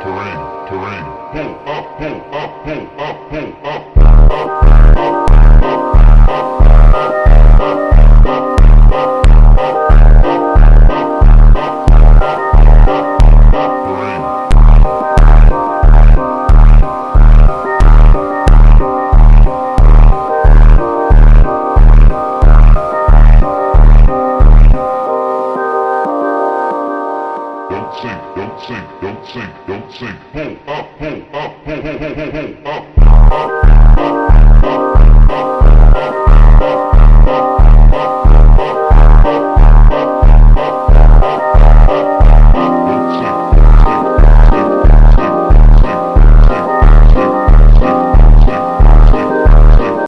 terrain, pull up, pull up, pull up, pull up. Don't sink, don't sink, don't sink, pull up, pull up, pull up.